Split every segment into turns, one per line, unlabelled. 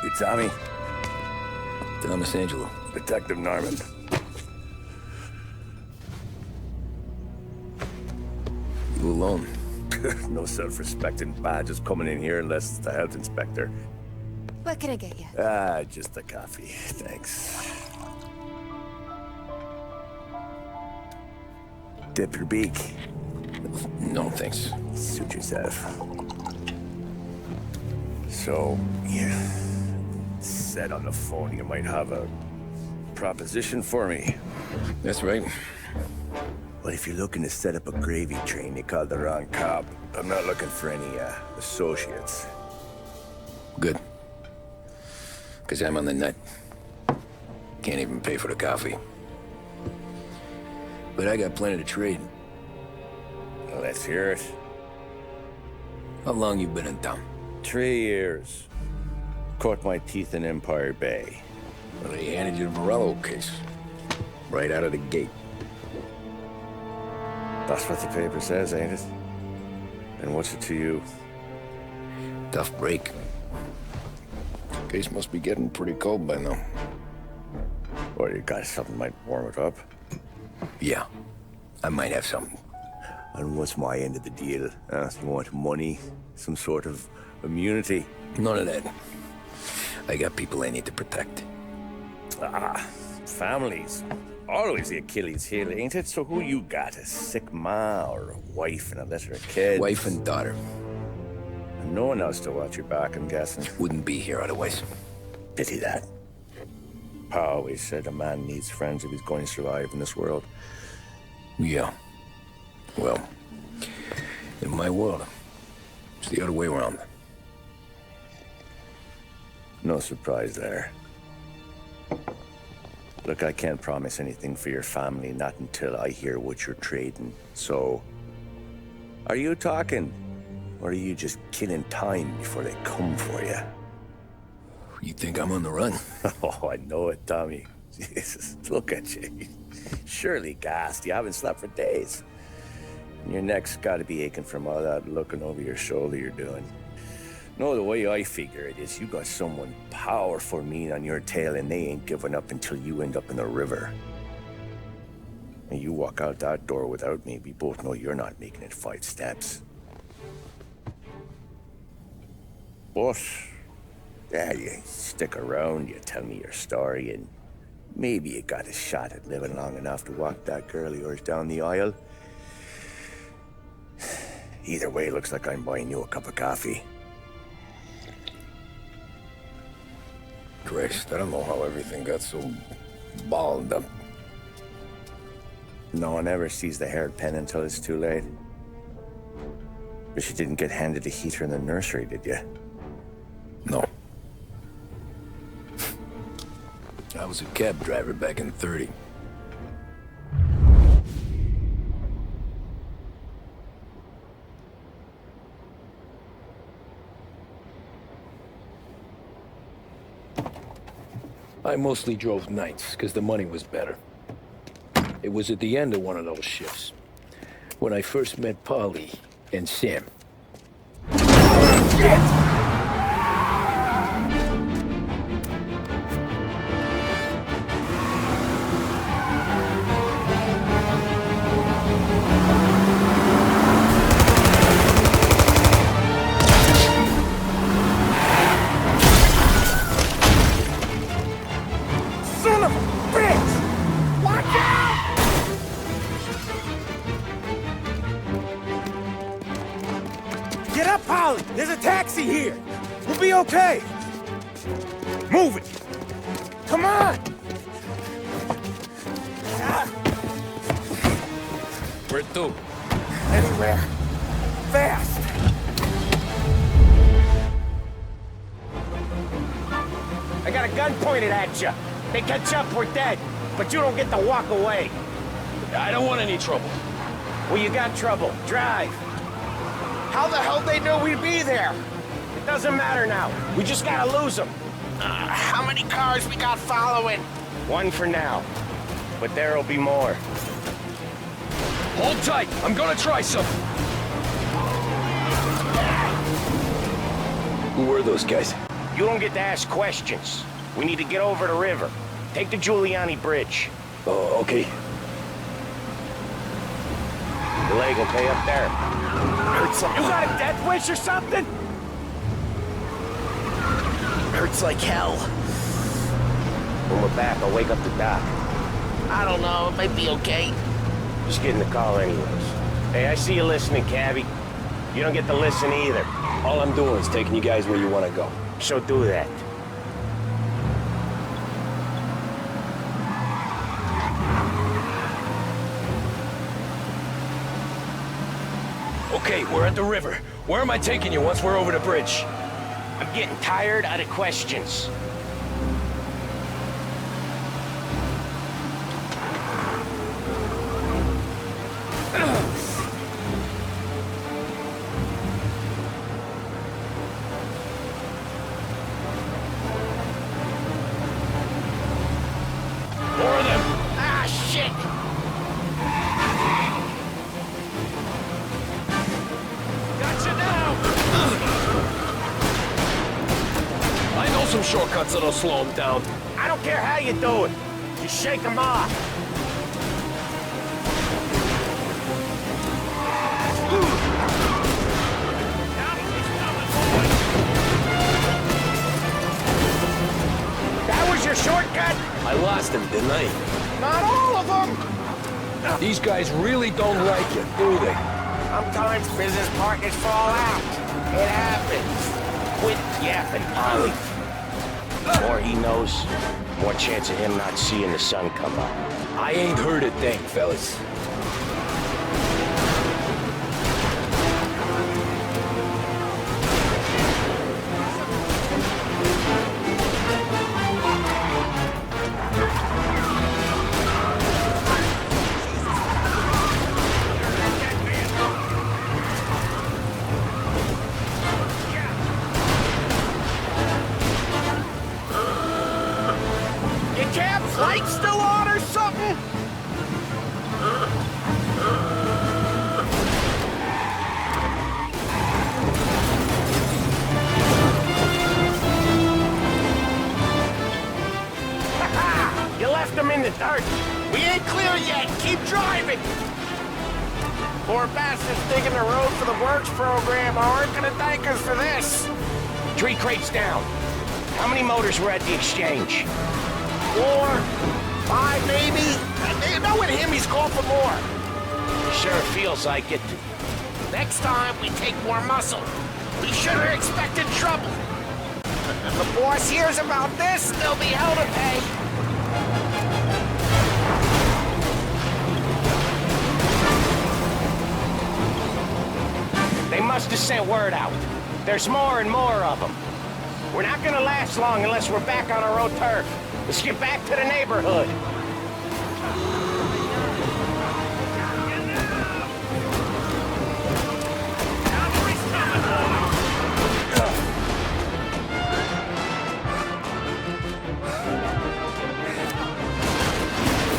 You Tommy?
Thomas Angelo.
Detective Norman.
You alone?
No self-respecting badges coming in here unless it's the health inspector.
What can I get you?
Just a coffee. Thanks. Dip your beak.
No, thanks.
Suit yourself. So, you said on the phone you might have a proposition for me.
That's right.
Well, if you're looking to set up a gravy train, you called the wrong cop. I'm not looking for any, associates.
Good. Because I'm on the nut. Can't even pay for the coffee. But I got plenty to trade.
Well, let's hear it.
How long you been in town?
3 years. Caught my teeth in Empire Bay.
Well, they handed you the Morello case. Right out of the gate.
That's what the paper says, ain't it? And what's it to you?
Tough break. Case must be getting pretty cold by now.
Or you got something might warm it up?
Yeah, I might have something.
And what's my end of the deal? You want money? Some sort of immunity?
None of that. I got people I need to protect.
Families. Always the Achilles heel, ain't it? So who you got? A sick ma or a wife and a litter of kids?
Wife and daughter.
And no one else to watch your back, I'm guessing.
Wouldn't be here otherwise.
Pity that. Pa always said a man needs friends if he's going to survive in this world.
Yeah. Well, in my world, it's the other way around.
No surprise there. Look, I can't promise anything for your family, not until I hear what you're trading. So, are you talking? Or are you just killing time before they come for you?
You think I'm on the run?
Oh, I know it, Tommy. Jesus, look at you. Surely gassed. You haven't slept for days. And your neck's got to be aching from all that looking over your shoulder you're doing. No, the way I figure it is you got someone powerful mean on your tail and they ain't giving up until you end up in the river. And you walk out that door without me, we both know you're not making it 5 steps. But, yeah, you stick around, you tell me your story, and maybe you got a shot at living long enough to walk that girl of yours down the aisle. Either way, looks like I'm buying you a cup of coffee.
Christ, I don't know how everything got so balled up.
No one ever sees the hairpin until it's too late. But you didn't get handed a heater in the nursery, did you?
No. I was a cab driver back in '30. I mostly drove nights, because the money was better. It was at the end of one of those shifts, when I first met Polly and Sam. Shit!
Get up, Polly! There's a taxi here! We'll be okay! Move it! Come on!
Where to?
Anywhere. Fast! I got a gun pointed at you. They catch up, we're dead. But you don't get to walk away.
I don't want any trouble.
Well, you got trouble. Drive. How the hell they know we'd be there? It doesn't matter now. We just gotta lose them.
How many cars we got following?
One for now. But there'll be more.
Hold tight. I'm gonna try something. Who were those guys?
You don't get to ask questions. We need to get over the river. Take the Giuliani Bridge.
Oh, okay.
Your leg okay up there?
Hurts like...
You got a death wish or something?
Hurts like hell.
When we're back, I'll wake up the doc.
I don't know, it might be okay.
Just get in the call anyways. Hey, I see you listening, Cabby. You don't get to listen either.
All I'm doing is taking you guys where you want to go.
So do that.
Okay, we're at the river. Where am I taking you once we're over the bridge?
I'm getting tired of the questions.
More of them.
Ah, shit!
Gotcha now! I know some shortcuts that'll slow them down.
I don't care how you do it. Just shake them off. That was your shortcut?
I lost him, didn't I?
Not all of them.
These guys really don't like you, do they?
Sometimes business partners fall out. It happens. Quit yapping, Polly. The more he knows, more chance of him not seeing the sun come up.
I ain't heard a thing, fellas.
Your cab's light still on or something? You left them in the dirt.
We ain't clear yet, keep driving!
Poor bastards digging the road for the works program aren't gonna thank us for this. 3 crates down. How many motors were at the exchange?
4, 5 maybe? You know with him, he's called for more.
Sure feels like it.
Next time, we take more muscle. We should have expected trouble. If the boss hears about this, there'll be hell to pay.
They must have sent word out. There's more and more of them. We're not gonna last long unless we're back on our own turf. Let's get back to the neighborhood.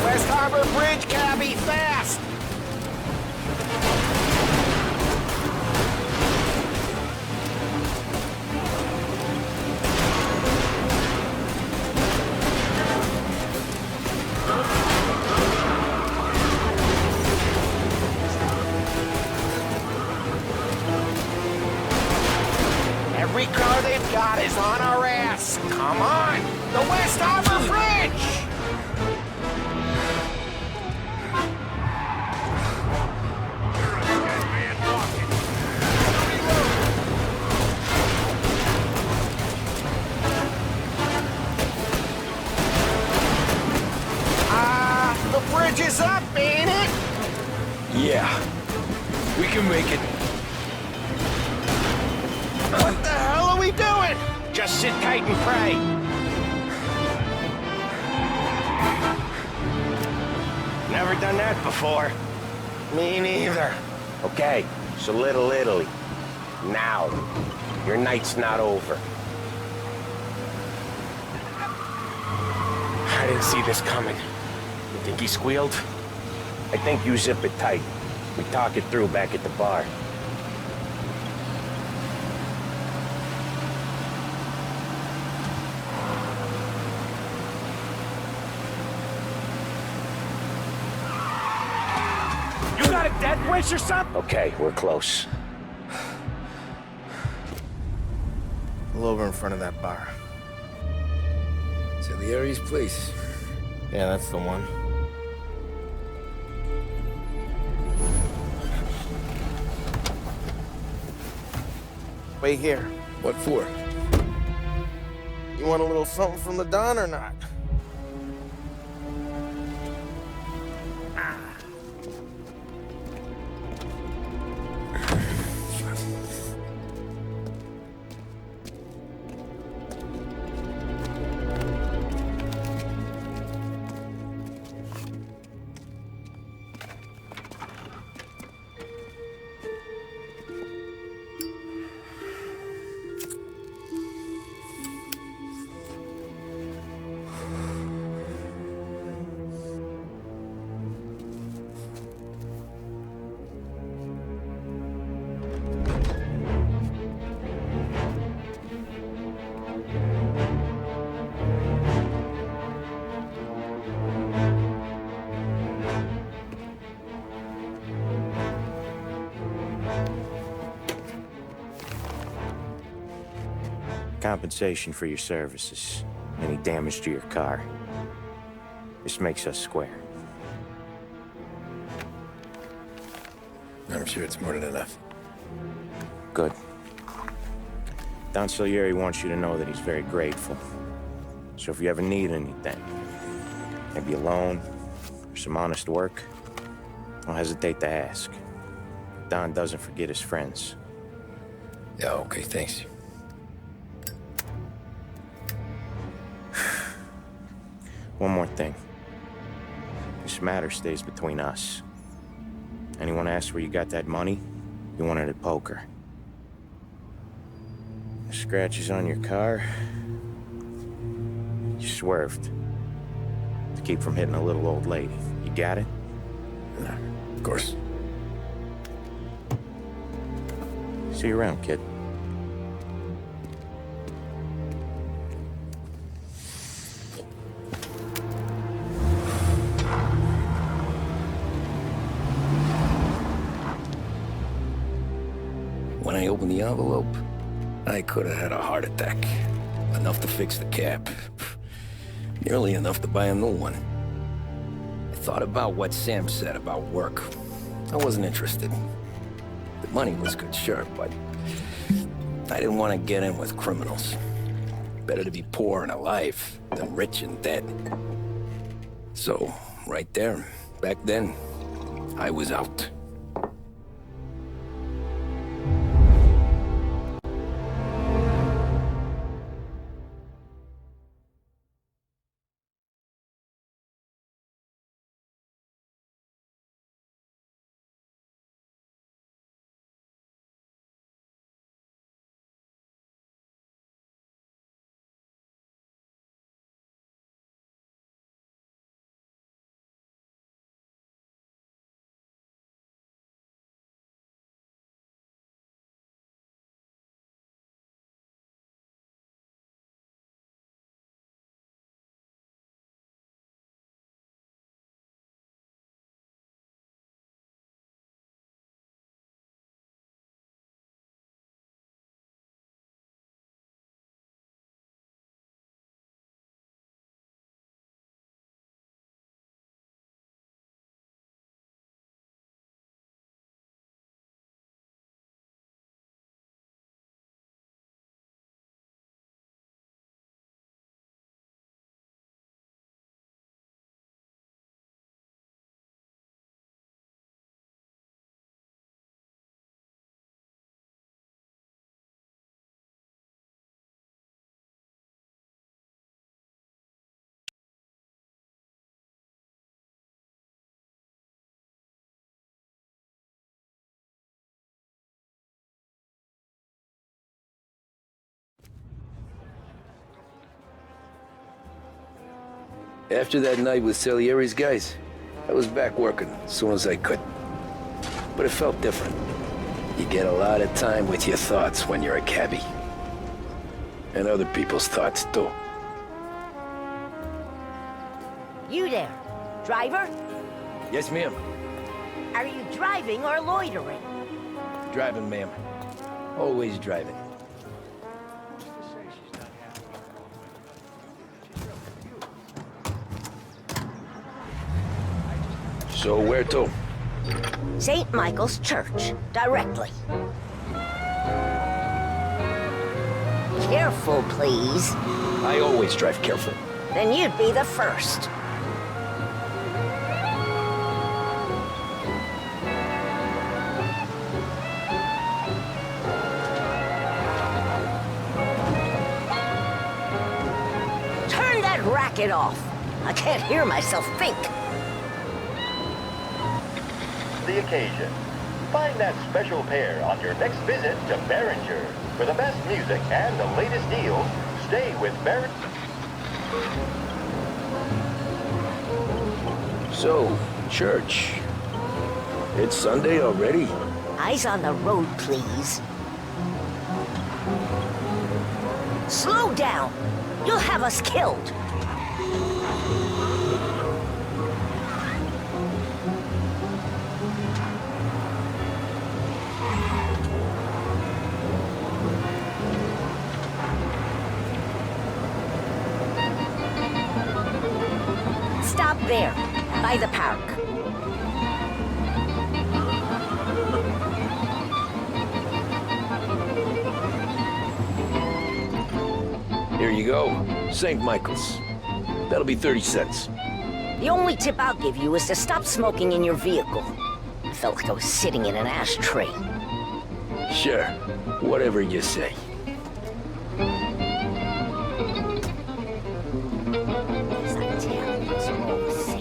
West Harbor Bridge, cabby, fast! Every car they've got is on our ass. Come on! The West Harbor Bridge! The bridge is up, ain't it?
Yeah. We can make it.
What the hell are we doing?
Just sit tight and pray. Never done that before.
Me neither.
Okay, so Little Italy. Now. Your night's not over. I didn't see this coming. You think he squealed? I think you zip it tight. We talk it through back at the bar.
death wish or something?
Okay, we're close.
Pull over in front of that bar.
Salieri's place.
Yeah, that's the one. Wait here.
What for?
You want a little something from the Don or not?
Compensation for your services. Any damage to your car. This makes us square.
I'm sure it's more than enough.
Good. Don Salieri wants you to know that he's very grateful. So if you ever need anything, maybe a loan or some honest work, don't hesitate to ask. Don doesn't forget his friends.
Yeah, okay, thanks.
One more thing. This matter stays between us. Anyone asks where you got that money, you won it at poker. The scratches on your car, you swerved. To keep from hitting a little old lady. You got it?
Yeah, of course.
See you around, kid.
When I opened the envelope, I could have had a heart attack. Enough to fix the cap. Nearly enough to buy a new one. I thought about what Sam said about work. I wasn't interested. The money was good, sure, but I didn't want to get in with criminals. Better to be poor and alive than rich and dead. So, right there, back then, I was out. After that night with Salieri's guys, I was back working as soon as I could. But it felt different. You get a lot of time with your thoughts when you're a cabbie. And other people's thoughts, too.
You there, driver?
Yes, ma'am.
Are you driving or loitering?
Driving, ma'am. Always driving. So where to?
St. Michael's Church, directly. Careful, please.
I always drive careful.
Then you'd be the first. Turn that racket off. I can't hear myself think.
The occasion. Find that special pair on your next visit to Behringer. For the best music and the latest deals, stay with Behringer.
So, church. It's Sunday already?
Eyes on the road, please. Slow down. You'll have us killed. Stop there, by the park.
Here you go. St. Michael's. That'll be 30 cents.
The only tip I'll give you is to stop smoking in your vehicle. I felt like I was sitting in an ashtray.
Sure. Whatever you say.
As I tell you, it's all the same.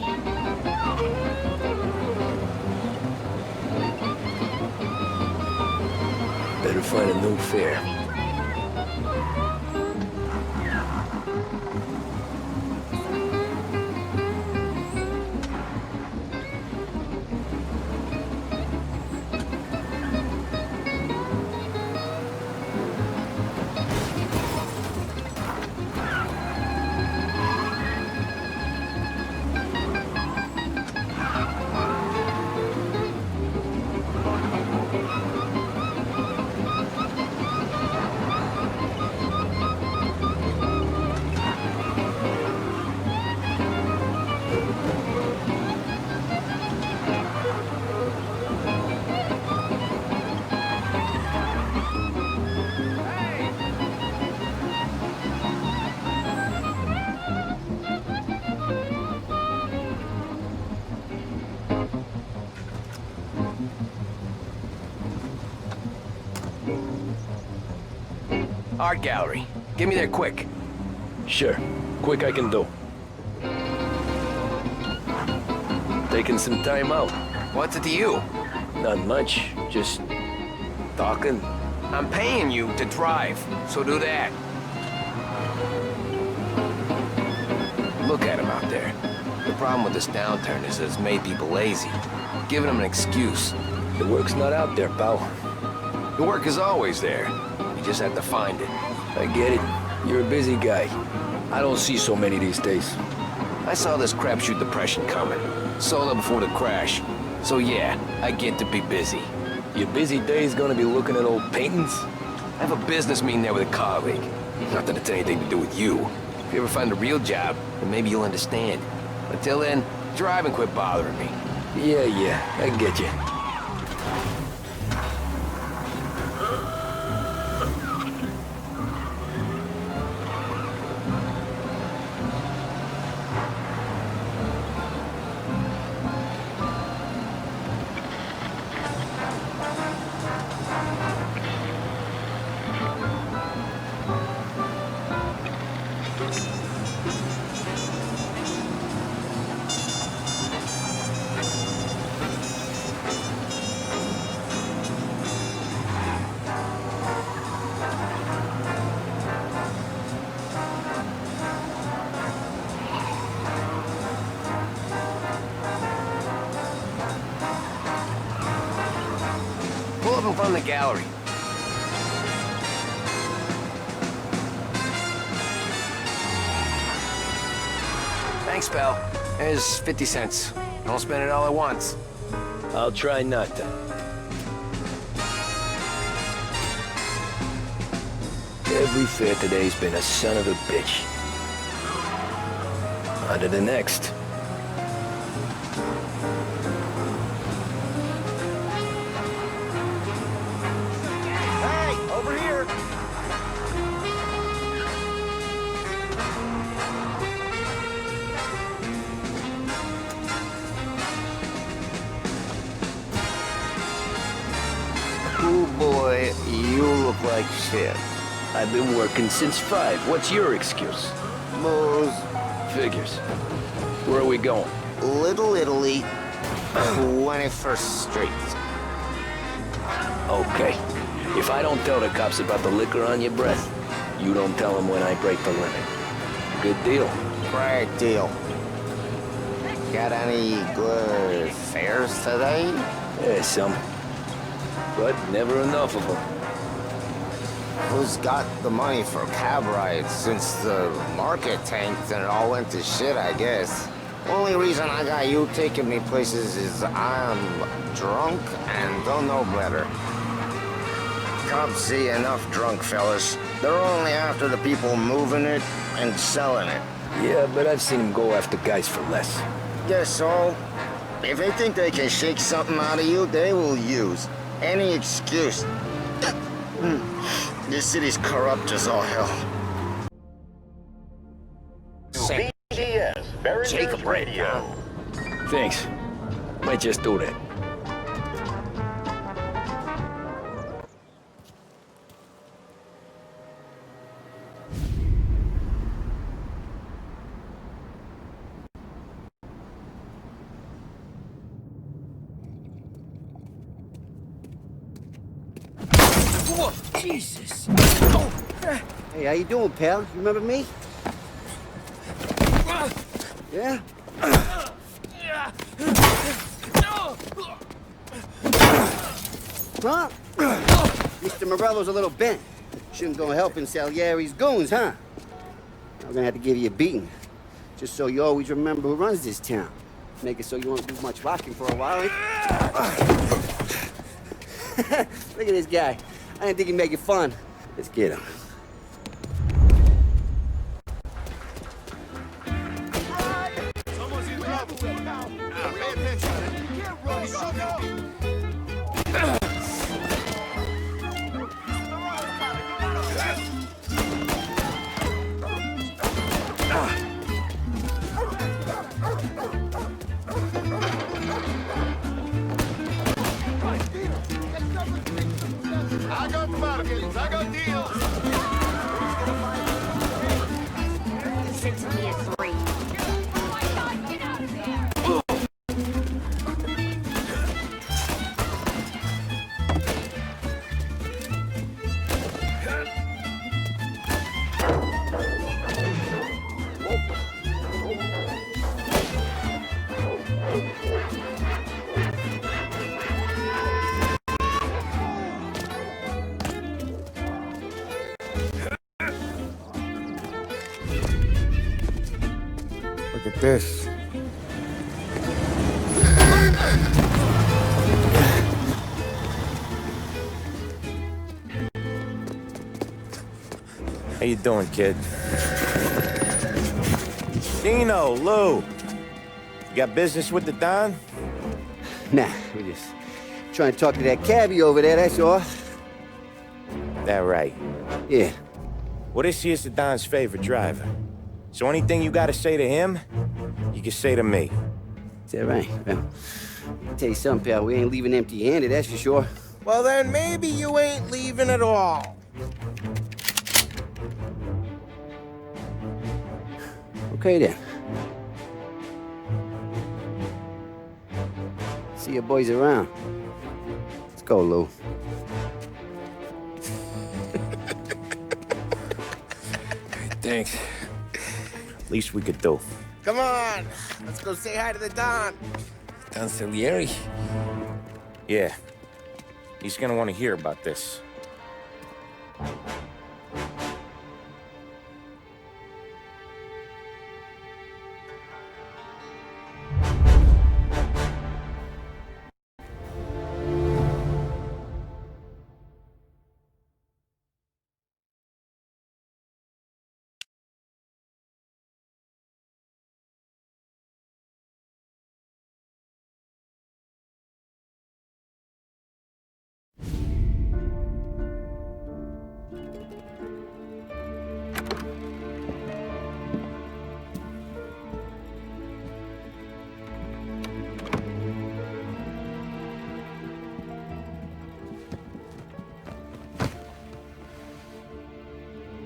Better find a new fare.
Art gallery. Get me there quick.
Sure. Quick I can do. Taking some time out.
What's it to you?
Not much. Just talking.
I'm paying you to drive, so do that. Look at him out there. The problem with this downturn is that it's made people lazy. Giving them an excuse.
The work's not out there, pal.
The work is always there. You just have to find it.
I get it. You're a busy guy. I don't see so many these days.
I saw this crapshoot depression coming. Sold up before the crash. So yeah, I get to be busy.
Your busy day's gonna be looking at old paintings?
I have a business meeting there with a colleague. Not that it's anything to do with you. If you ever find a real job, then maybe you'll understand. Until then, drive and quit bothering me.
Yeah, I get you.
Pull up in front of the gallery. Thanks, pal. There's 50 cents. Don't spend it all at once.
I'll try not to. Every fare today's been a son of a bitch. On to the next.
Hey, over here!
Oh boy, you look like shit. I've been working since 5. What's your excuse?
Booze.
Figures. Where are we going?
Little Italy. 21st Street.
Okay. If I don't tell the cops about the liquor on your breath, you don't tell them when I break the limit. Good deal.
Great deal. Got any good fares today?
Yeah, some. But never enough of them.
Who's got the money for cab rides since the market tanked and it all went to shit, I guess? Only reason I got you taking me places is I'm drunk and don't know better. Cops see enough drunk fellas. They're only after the people moving it and selling it.
Yeah, but I've seen them go after guys for less.
Guess so. If they think they can shake something out of you, they will use any excuse. This city's corrupt as all hell.
BTS, Barringer's Radio.
Thanks. Might just do that.
Whoa, Jesus!
Hey, how you doing, pal? You remember me? Yeah? Huh? Mr. Morello's a little bent. Shouldn't go helping Salieri's goons, huh? I'm gonna have to give you a beating. Just so you always remember who runs this town. Make it so you won't do much rocking for a while, eh? Look at this guy. I didn't think he'd make it fun. Let's get him.
I got bargains, I got deals.
Listen to me at 3.
Oh my God, get out of there!
Look at this.
How you doing, kid? Dino, Lou. You got business with the Don?
Nah, we're just trying to talk to that cabbie over there, that's all.
That right.
Yeah.
Well, this here's the Don's favorite driver. So anything you gotta say to him, you can say to me.
Is that right? Well, I'll tell you something, pal. We ain't leaving empty-handed, that's for sure.
Well, then maybe you ain't leaving at all.
Okay, then. See your boys around. Let's go, Lou.
Thanks.
Least we could do.
Come on, let's go say hi to the Don.
Don Salieri?
Yeah. He's gonna want to hear about this.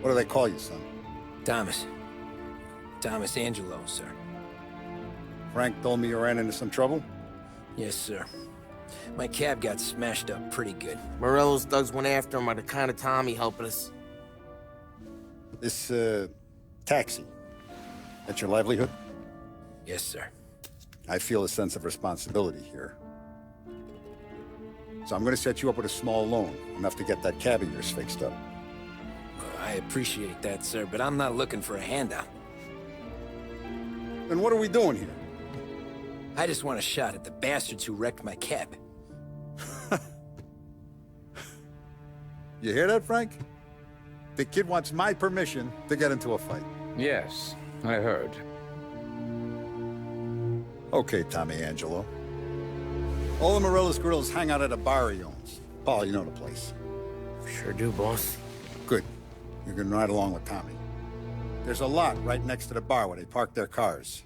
What do they call you, son?
Thomas. Thomas Angelo, sir.
Frank told me you ran into some trouble?
Yes, sir. My cab got smashed up pretty good.
Morello's thugs went after him by the kind of Tommy helping us.
This, taxi, that's your livelihood?
Yes, sir.
I feel a sense of responsibility here. So I'm gonna set you up with a small loan, enough to get that cab of yours fixed up.
I appreciate that, sir, but I'm not looking for a handout.
Then what are we doing here?
I just want a shot at the bastards who wrecked my cab.
You hear that, Frank? The kid wants my permission to get into a fight.
Yes, I heard.
Okay, Tommy Angelo. All the Morello's girls hang out at a bar he owns. Paul, you know the place.
Sure do, boss.
Good. You can ride along with Tommy. There's a lot right next to the bar where they park their cars.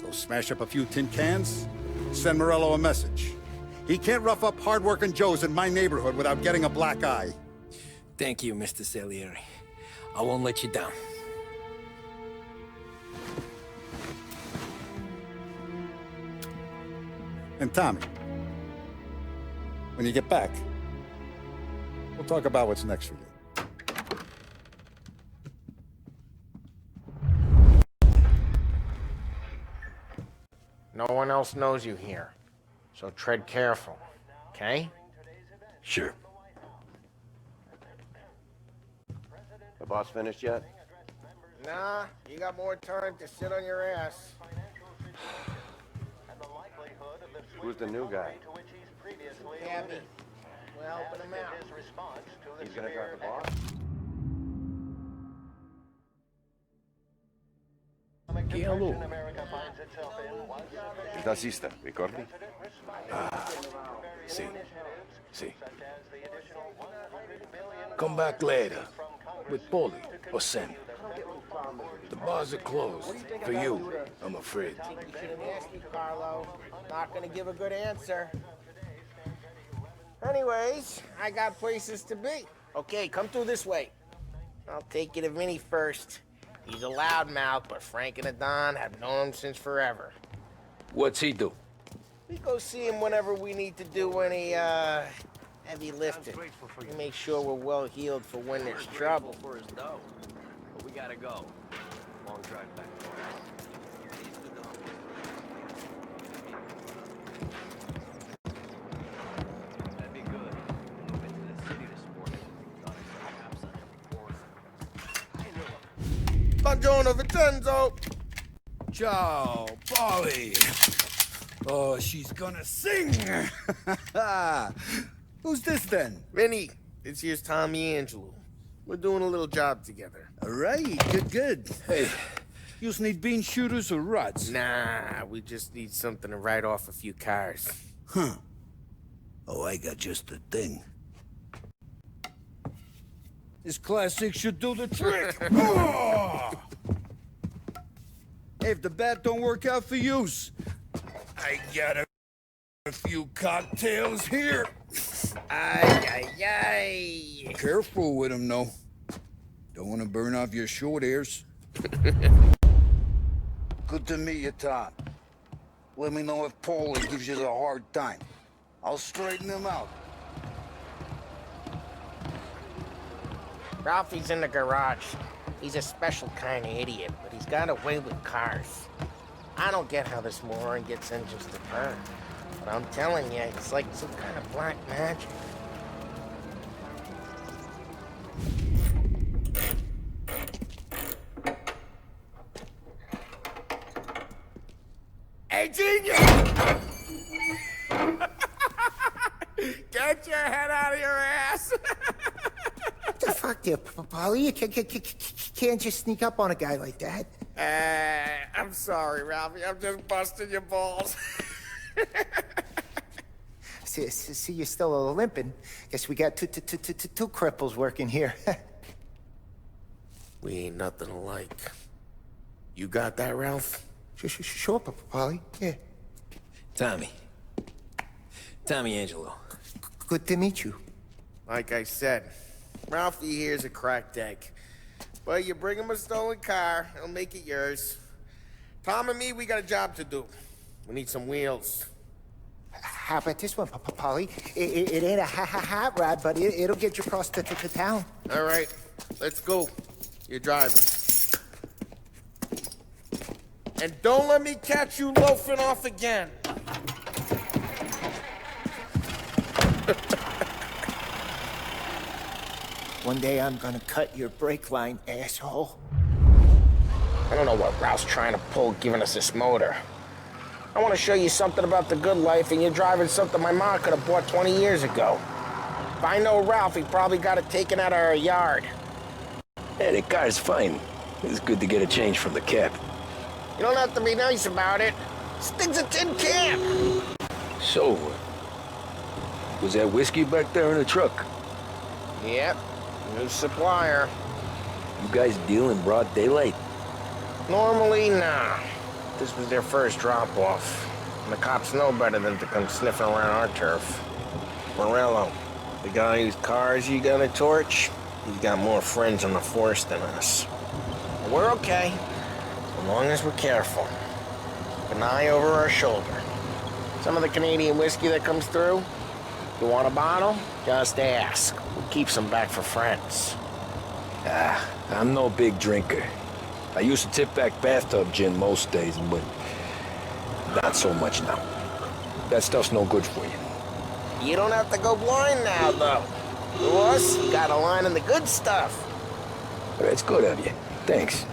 Go smash up a few tin cans, send Morello a message. He can't rough up hard-working Joes in my neighborhood without getting a black eye.
Thank you, Mr. Salieri. I won't let you down.
And Tommy, when you get back, we'll talk about what's next for you.
No one else knows you here, so tread careful, okay?
Sure. The boss finished yet?
Nah, you got more time to sit on your ass.
Who's the new guy?
Cabby. We're helping him out.
He's gonna drive the boss?
Chialo.
Il tassista, ricordi? Ah, sì, sì.
Come back later. With Paulie or Sam. The bars are closed. For you, I'm afraid.
You shouldn't ask you, Carlo. Not gonna give a good answer. Anyways, I got places to be. Okay, come through this way. I'll take you to Vinny first. He's a loudmouth, but Frank and the Don have known him since forever.
What's he do?
We go see him whenever we need to do any, heavy lifting. We make sure we're well healed for when there's trouble.
For his dough. But we gotta go. Long drive back. That'd be good. Move into the city this morning. Thought I saw cops on every corner.
Buongiorno, Vincenzo!
Ciao, Polly. Oh, she's gonna sing. Who's this then?
Vinny, this here's Tommy Angelo. We're doing a little job together.
All right, good. Hey, you need bean shooters or rods?
Nah, we just need something to write off a few cars.
Huh. Oh, I got just the thing. This classic should do the trick. Oh! If the bat don't work out for yous, I got a few cocktails here.
Ay.
Careful with them, though. Don't want to burn off your short hairs. Good to meet you, Tom. Let me know if Paulie gives you a hard time. I'll straighten him out.
Ralphie's in the garage. He's a special kind of idiot, but he's got a way with cars. I don't get how this moron gets in just a turn. But I'm telling you, it's like some kind of black magic. Hey, genius! Get your head out of your ass!
What the fuck there, Paulie? You can't just sneak up on a guy like that.
I'm sorry, Ralphie. I'm just busting your balls.
See, you're still limping. Guess we got two cripples working here.
We ain't nothing alike. You got that, Ralph?
Sure, Paulie. Yeah.
Tommy Angelo.
Good to meet you.
Like I said, Ralphie here's a cracked egg. But you bring him a stolen car, he'll make it yours. Tom and me, we got a job to do. We need some wheels.
How about this one, Paulie? It ain't a hot rod, but it'll get you across to town.
All right, let's go. You're driving. And don't let me catch you loafing off again.
One day I'm gonna cut your brake line, asshole.
I don't know what Ralph's trying to pull giving us this motor. I want to show you something about the good life, and you're driving something my mom could have bought 20 years ago. If I know Ralph, he probably got it taken out of our yard.
Yeah, the car's fine. It's good to get a change from the cap.
You don't have to be nice about it. This thing's a tin can.
So, was that whiskey back there in the truck?
Yep, new supplier.
You guys deal in broad daylight?
Normally, nah. This was their first drop-off. And the cops know better than to come sniffing around our turf. Morello, the guy whose cars you got a torch, he's got more friends on the force than us. But we're okay, as long as we're careful. Keep an eye over our shoulder. Some of the Canadian whiskey that comes through, you want a bottle? Just ask. We'll keep some back for friends.
I'm no big drinker. I used to tip back bathtub gin most days, but not so much now. That stuff's no good for you.
You don't have to go blind now, though. To us, you got a line in the good stuff.
That's good of you. Thanks.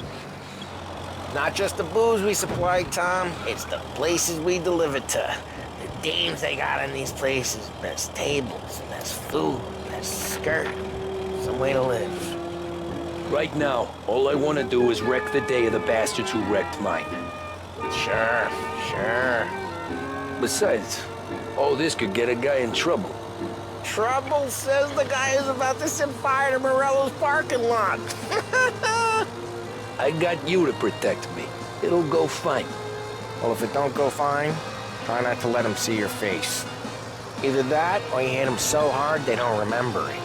Not just the booze we supply, Tom. It's the places we deliver to. The dames they got in these places. Best tables, best food, best skirt. Some way to live.
Right now, all I want to do is wreck the day of the bastards who wrecked mine.
Sure.
Besides, all this could get a guy in trouble.
Trouble, says the guy who's about to set fire to Morello's parking lot.
I got you to protect me. It'll go fine.
Well, if it don't go fine, try not to let him see your face. Either that, or you hit them so hard they don't remember it.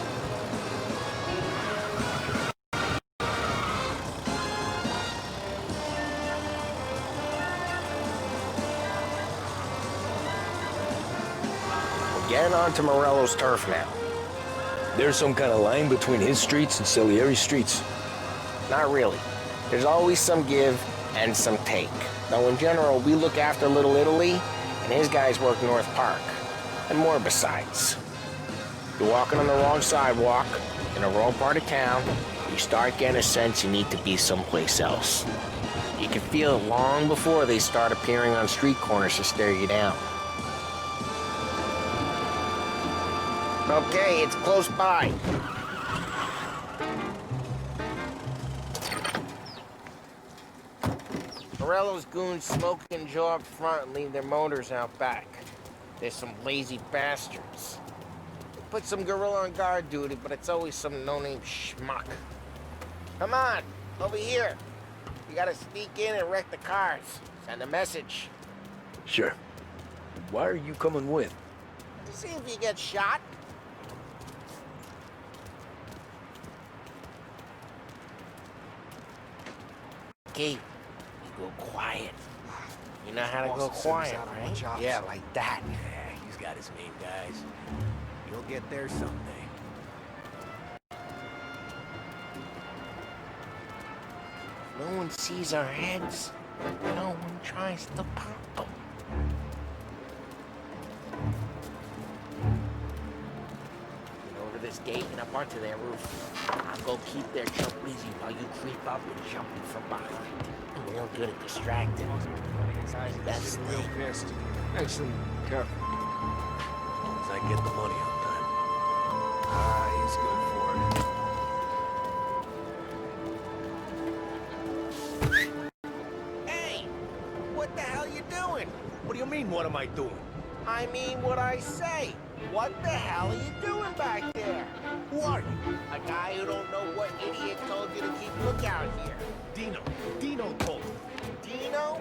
Getting onto Morello's turf now.
There's some kind of line between his streets and Salieri's streets?
Not really. There's always some give and some take. Though in general, we look after Little Italy, and his guys work North Park. And more besides. You're walking on the wrong sidewalk, in the wrong part of town, you start getting a sense you need to be someplace else. You can feel it long before they start appearing on street corners to stare you down. Okay, it's close by. Morello's goons smoke and jaw up front and leave their motors out back. There's some lazy bastards. They put some gorilla on guard duty, but it's always some no-name schmuck. Come on, over here. You gotta sneak in and wreck the cars. Send a message.
Sure. Why are you coming with?
To see if you get shot. Okay, you go quiet. You know how to go quiet, right?
Yeah, like that. Yeah, he's got his name, guys. You'll get there someday.
No one sees our heads. No one tries to pop them. Get over this gate and up onto their roof. I'll go keep their jump busy while you creep up and jump in from behind. I'm real good at distracting. Best
Real
thing.
pissed. Excellent. Careful.
As long as I get the money on time. He's good for it.
Hey! What the hell you doing?
What do you mean, what am I doing?
I mean what I say. What the hell are you doing back there?
Who are you?
A guy who don't know what idiot told you to keep lookout here.
Dino told me.
Dino?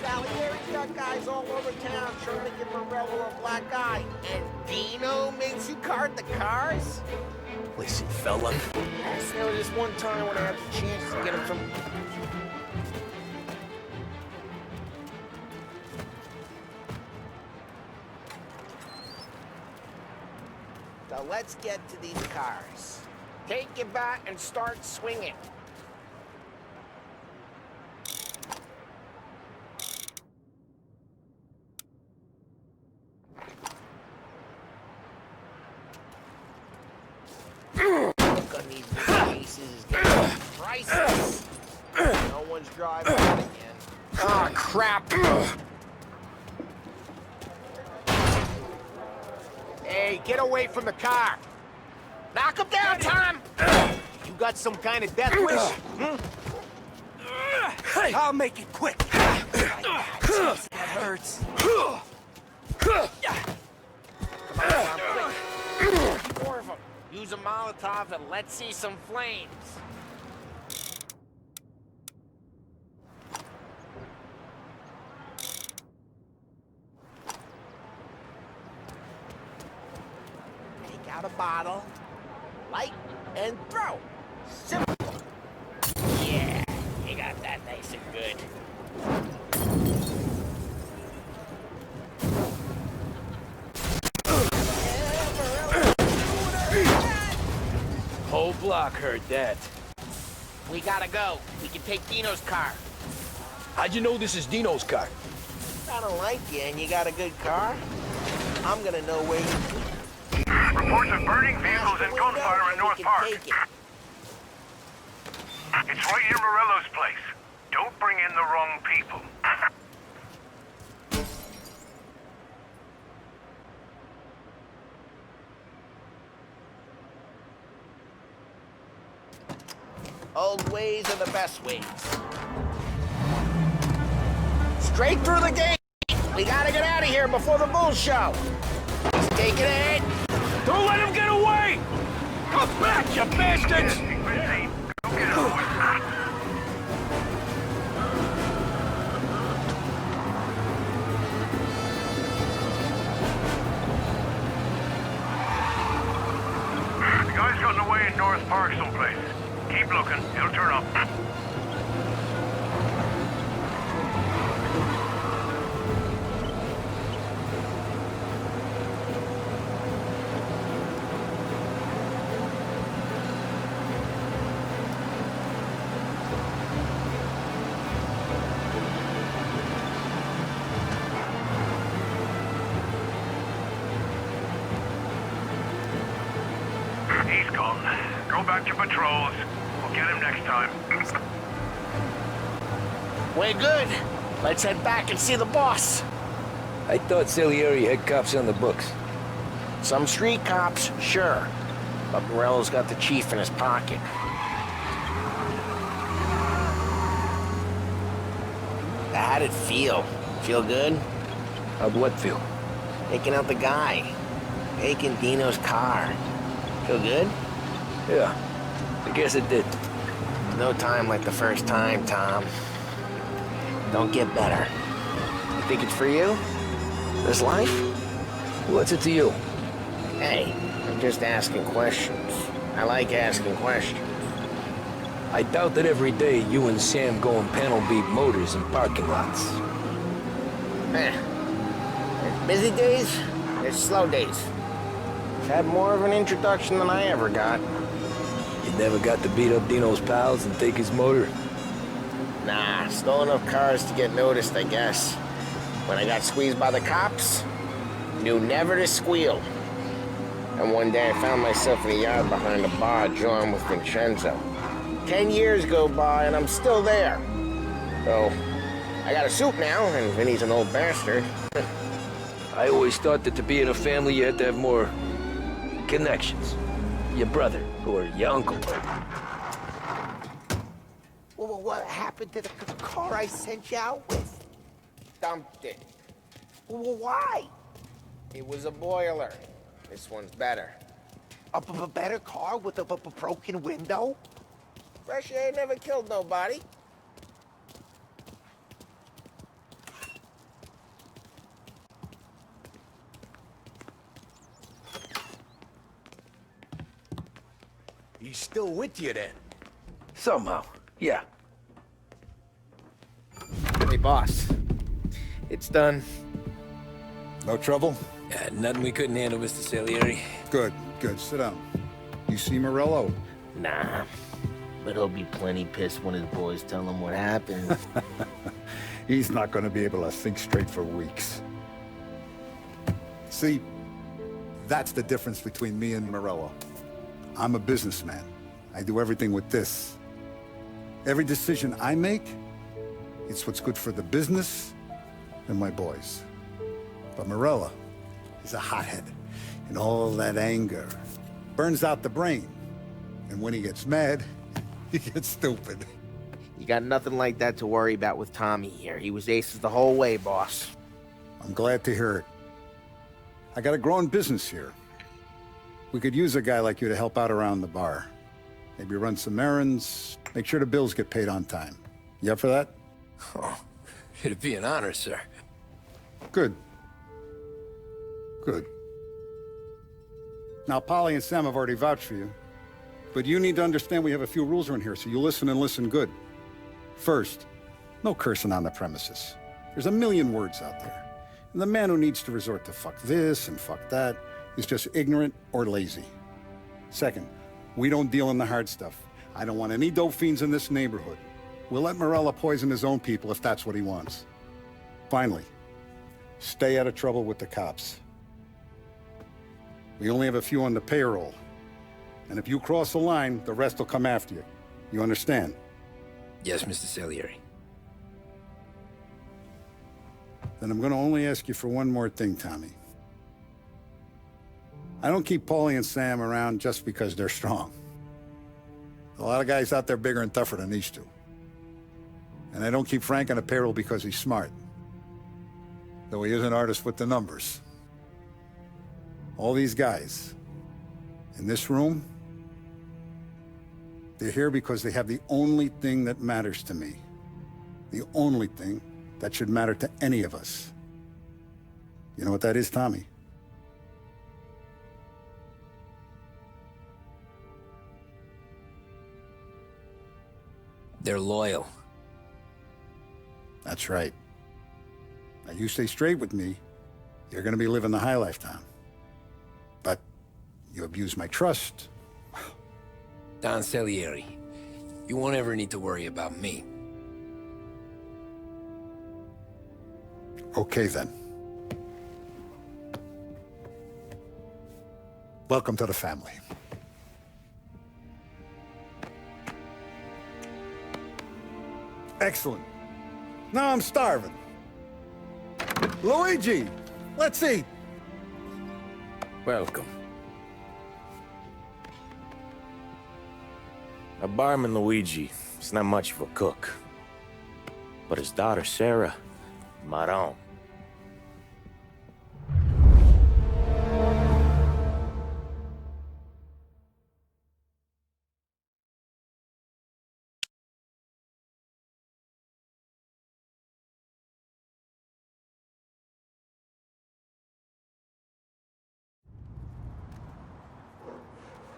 Salieri's got guys all over town trying to give Morello a black eye. And Dino makes you cart the cars?
Listen, fella.
There was this one time when I had the chance to get him from... So let's get to these cars. Take your bat and start swinging. Look on these cases is getting priceless. No one's driving out again. Ah, crap! Hey, get away from the car! Knock him down, Tom! You got some kind of death wish?
I'll make it quick. Jeez, that hurts.
Come on, Tom, quick. More of them. Use a Molotov and let's see some flames. Take out a bottle, light, and throw. Simple. Yeah, you got that nice and good.
Whole block heard that.
We gotta go. We can take Dino's car.
How'd you know this is Dino's car?
I don't like you and you got a good car. I'm gonna know where you...
Reports of burning vehicles and gunfire in North Park. It's right near Morello's place. Don't bring in the wrong people.
Old ways are the best ways. Straight through the gate! We gotta get out of here before the bull show! He's taking it!
Don't let him get away! Come back, you bastards!
The guy's gotten away in North Park someplace. Keep looking, he'll turn up. He's gone. Go back to patrols. We'll get him next time.
We're good. Let's head back and see the boss.
I thought Salieri had cops on the books.
Some street cops, sure. But Morello's got the chief in his pocket. How'd it feel? Feel good?
How'd what feel?
Taking out the guy. Taking Dino's car. Feel good?
Yeah, I guess it did.
No time like the first time, Tom. Don't get better. You think it's for you? This life?
What's it to you?
Hey, I'm just asking questions. I like asking questions.
I doubt that every day you and Sam go and panel beat motors in parking lots.
There's busy days, there's slow days. Had more of an introduction than I ever got.
You never got to beat up Dino's pals and take his motor?
Nah, stole enough cars to get noticed, I guess. When I got squeezed by the cops, knew never to squeal. And one day I found myself in a yard behind a bar drawing with Vincenzo. 10 years go by and I'm still there. So, I got a suit now, and Vinny's an old bastard.
I always thought that to be in a family you had to have more connections. Your brother, or your uncle.
Well, what happened to the car I sent you out with? Dumped it. Well, why? It was a boiler. This one's better.
A better car with a broken window?
Fresh air never killed nobody.
still with you then?
Somehow, yeah.
Hey, boss. It's done.
No trouble?
Nothing we couldn't handle, Mr. Salieri.
Good, good. Sit down. You see Morello?
Nah. But he'll be plenty pissed when his boys tell him what happened.
He's not going to be able to think straight for weeks. See, that's the difference between me and Morello. I'm a businessman. I do everything with this. Every decision I make, it's what's good for the business and my boys. But Morello is a hothead, and all that anger burns out the brain. And when he gets mad, he gets stupid.
You got nothing like that to worry about with Tommy here. He was aces the whole way, boss.
I'm glad to hear it. I got a growing business here. We could use a guy like you to help out around the bar. Maybe run some errands, make sure the bills get paid on time. You up for that?
Oh, it'd be an honor, sir.
Good. Good. Now, Polly and Sam have already vouched for you. But you need to understand we have a few rules around here, so you listen and listen good. First, no cursing on the premises. There's a million words out there. And the man who needs to resort to fuck this and fuck that is just ignorant or lazy. Second, we don't deal in the hard stuff. I don't want any dope fiends in this neighborhood. We'll let Morello poison his own people if that's what he wants. Finally, stay out of trouble with the cops. We only have a few on the payroll. And if you cross the line, the rest will come after you. You understand?
Yes, Mr. Salieri.
Then I'm going to only ask you for one more thing, Tommy. I don't keep Paulie and Sam around just because they're strong. A lot of guys out there bigger and tougher than these two. And I don't keep Frank on a payroll because he's smart. Though he is an artist with the numbers. All these guys in this room, they're here because they have the only thing that matters to me. The only thing that should matter to any of us. You know what that is, Tommy?
They're loyal.
That's right. Now you stay straight with me, you're gonna be living the high life, Tom. But you abuse my trust.
Don Salieri, you won't ever need to worry about me.
Okay, then. Welcome to the family. Excellent. Now I'm starving. Luigi, let's eat.
Welcome.
A barman, Luigi, is not much of a cook. But his daughter, Sarah, Maron.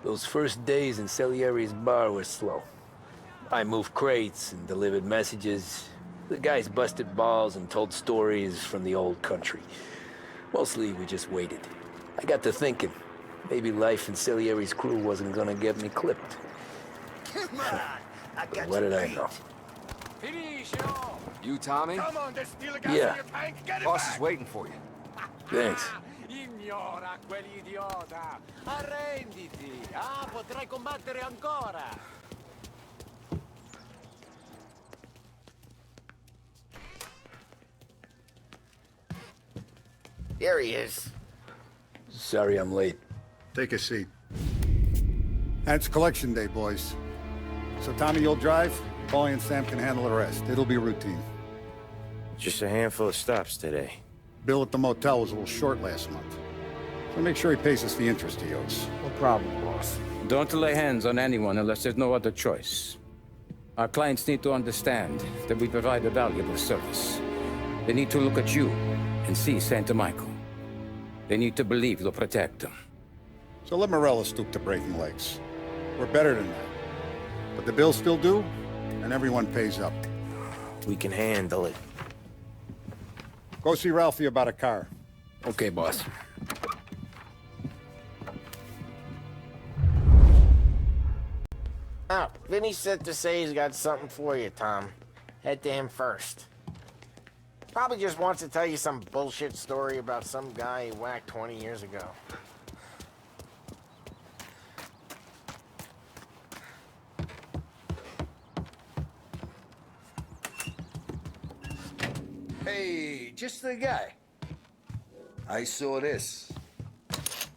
Those first days in Salieri's bar were slow. I moved crates and delivered messages. The guys busted balls and told stories from the old country. Mostly, we just waited. I got to thinking, maybe life in Salieri's crew wasn't gonna get me clipped.
Come on, I got
What
you
did I
beat.
know?
You, Tommy?
Come on, there's still a gas
Yeah.
in your tank. Get it
Boss
back.
is waiting for you.
Thanks.
Ignora quell'idiota! Arrenditi! Ah, potrai combattere ancora!
There he is.
Sorry I'm late.
Take a seat. And it's collection day, boys. So Tommy, you'll drive. Paulie and Sam can handle the rest. It'll be routine.
Just a handful of stops today.
Bill at the motel was a little short last month. So make sure he pays us the interest he owes.
No problem, boss.
Don't lay hands on anyone unless there's no other choice. Our clients need to understand that we provide a valuable service. They need to look at you and see Santa Michael. They need to believe you'll protect them.
So let Morello stoop to breaking legs. We're better than that. But the bill's still due, and everyone pays up.
We can handle it.
Go see Ralphie about a car.
Okay, boss.
Oh, Vinny said to say he's got something for you, Tom. Head to him first. Probably just wants to tell you some bullshit story about some guy he whacked 20 years ago.
Hey, just the guy. I saw this,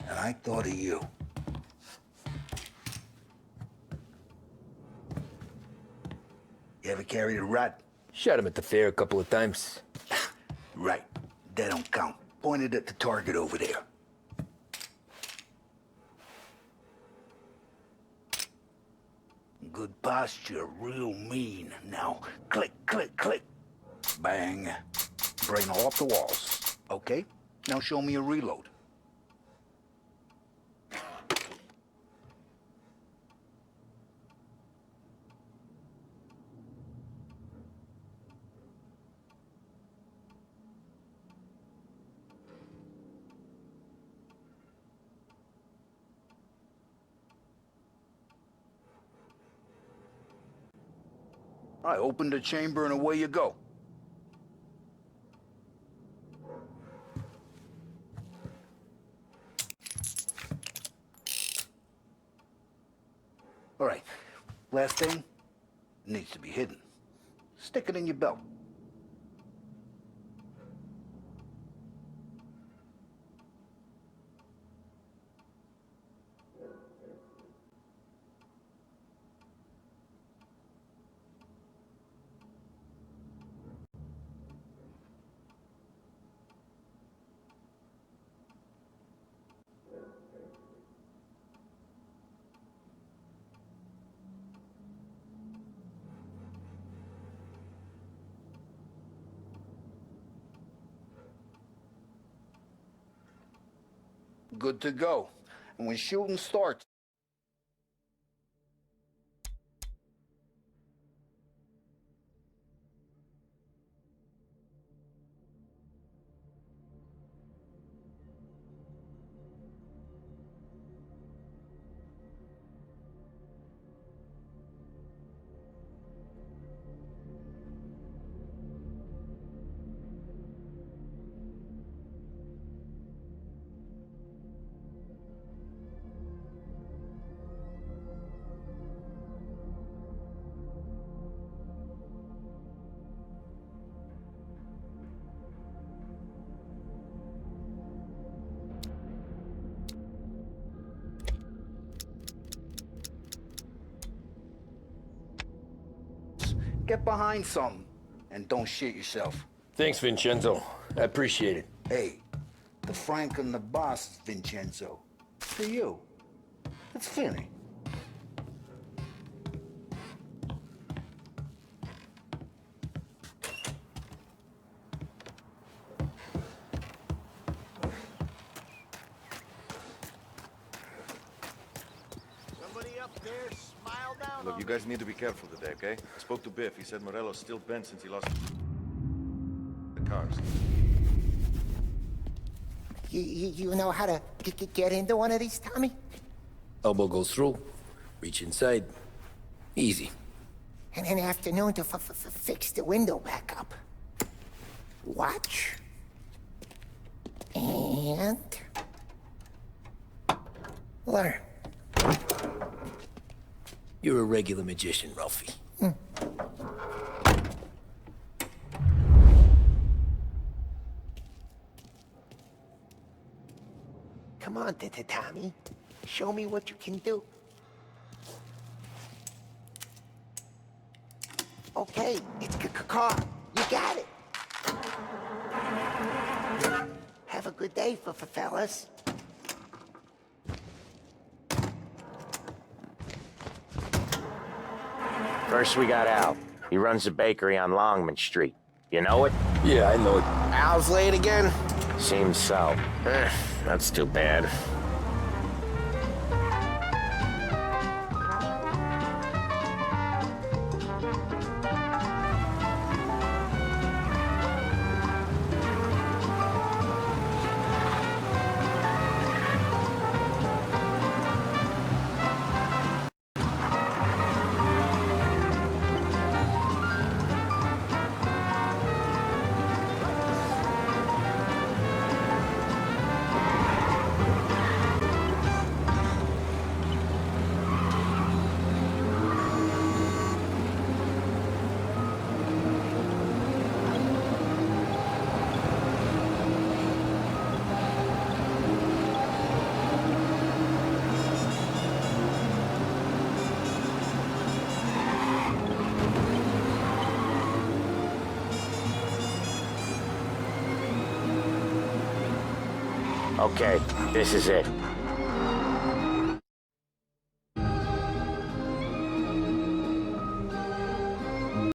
and I thought of you. You ever carried a rat?
Shot him at the fair a couple of times.
Right. That don't count. Pointed at the target over there. Good posture, real mean. Now, click, click, click. Bang. Brain all off the walls. Okay? Now show me a reload. I opened the chamber and away you go. All right, last thing, needs to be hidden. Stick it in your belt. Good to go. And when shooting starts, get behind something and don't shit yourself.
Thanks, Vincenzo. I appreciate it.
Hey, the Frank and the boss is Vincenzo. To you. It's Vinny.
Somebody up there smile down
Look, you guys need to be careful today, okay? I spoke to Biff. He said Morello's still bent since he lost the cars.
You know how to get into one of these, Tommy?
Elbow goes through, reach inside. Easy.
And an afternoon to fix the window back up. Watch. And... learn.
You're a regular magician, Ralphie.
Come on, Tommy. Show me what you can do. Okay, it's car. You got it. Have a good day, fellas.
First we got Al. He runs a bakery on Longman Street. You know it?
Yeah, I know it.
Al's late again?
Seems so. That's too bad.
Okay, this is it.